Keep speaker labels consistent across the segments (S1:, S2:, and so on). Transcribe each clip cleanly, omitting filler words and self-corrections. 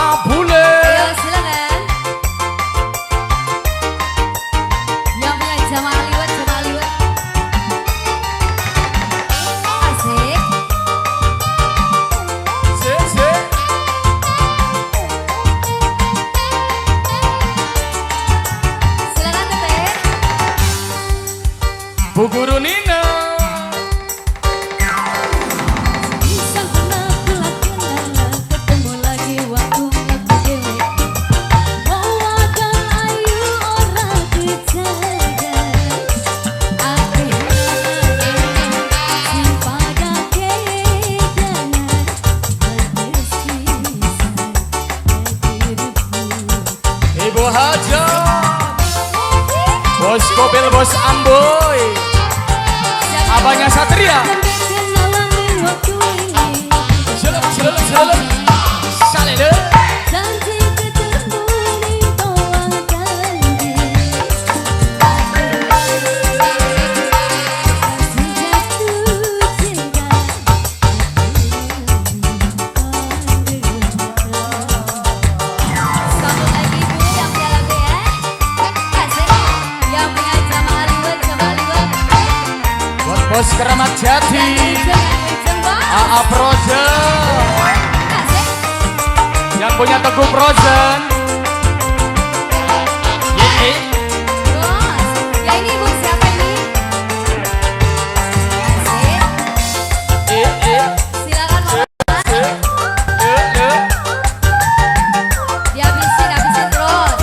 S1: Abule.
S2: Ayo silakan. Yang punya Jamal Liwet, Jamal Liwet. Asik.
S1: Sik.
S2: Silakan Teteh.
S1: Bu Guru Nina.
S2: Bisa pernah kelak-kelak ketemu lagi waktu aku dewe. Bawakan ayu orang kejaga. Akhirnya si pada kedangan bersisa diriku.
S1: Ibu Haja. Bos Kopil, Bos Amboy. Abangnya Satria.
S2: Kenalan di waktu ini.
S1: Selep. Salele.
S2: Janji ketemu di bawah janji. Masih jatuh cinta. Sambung lagi Bu yang punya lagu ya. Asik. Yang punya Jamal Liwet, Jamal Liwet.
S1: Buat Bos Keramat Jati. AA Frozen.
S2: Asik.
S1: Yang punya Teguh Frozen. Ye.
S2: Bos, ya ini Bu siapa ini? Asik. Silakan Mama. Dihabisin terus.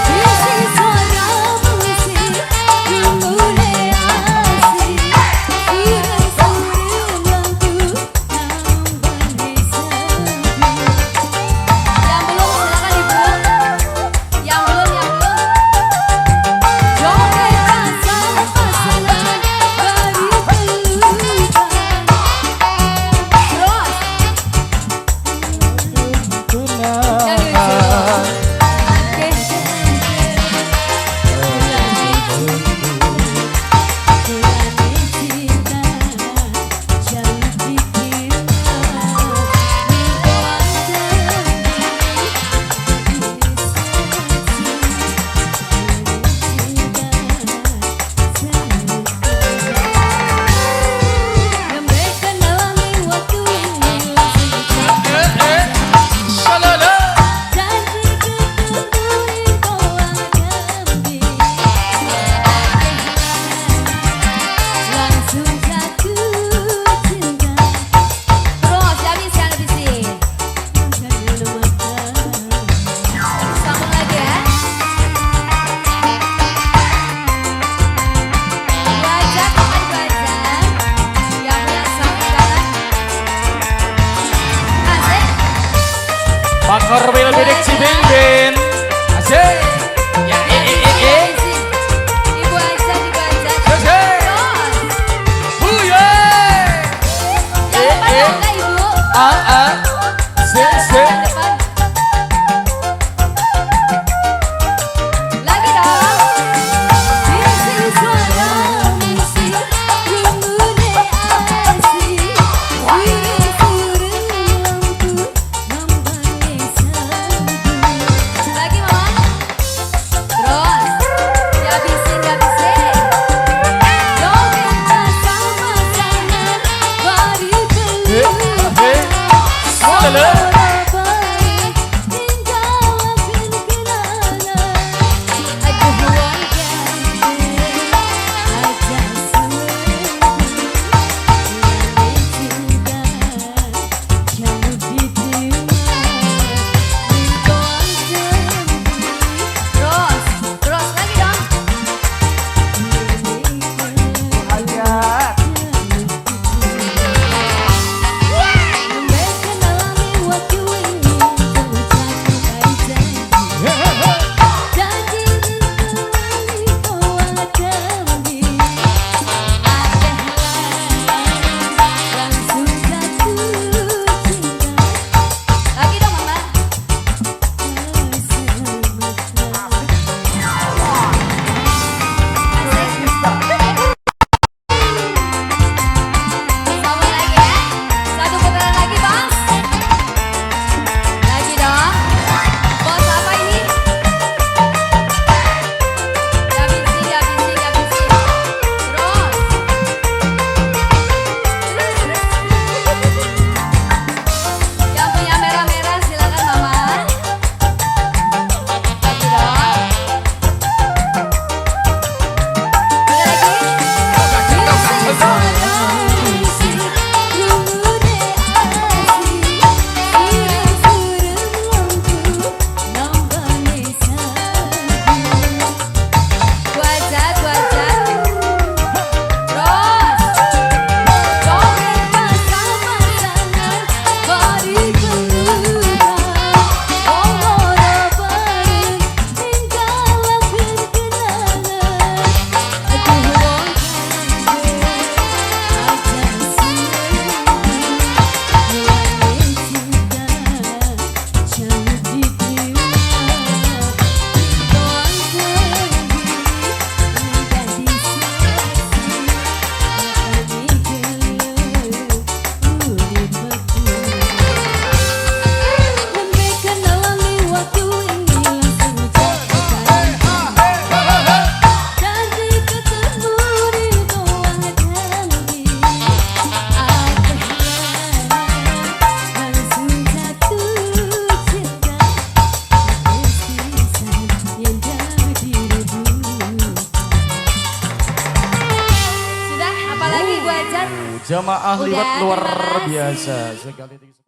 S2: Isi suara musik, rimune asik. Suara-suara yang ku tambah sepi. Yang belum silakan Ibu. Yang belum. Joget pasang-pasangan dari pelukan. Terus. Langsung jatuh cinta. Terus dihabisin. Sambung lagi ya. Wajah teman wajah. Yang punya sambutan. Asik.
S1: Pakar Wil Bidik Cibingbin. Asik. Ya.
S2: Ibu aja.
S1: Asik.
S2: Terus.
S1: Buye.
S2: Yang depan enggak Ibu?
S1: Sik.
S2: Depan. Lagi dong. Isi suara musik, rimune asik. Suara-suara lampu membangi salju. Lagi Mama.
S1: Jamaah
S2: Udah,
S1: liwat luar
S2: terima kasih.
S1: biasa sekali.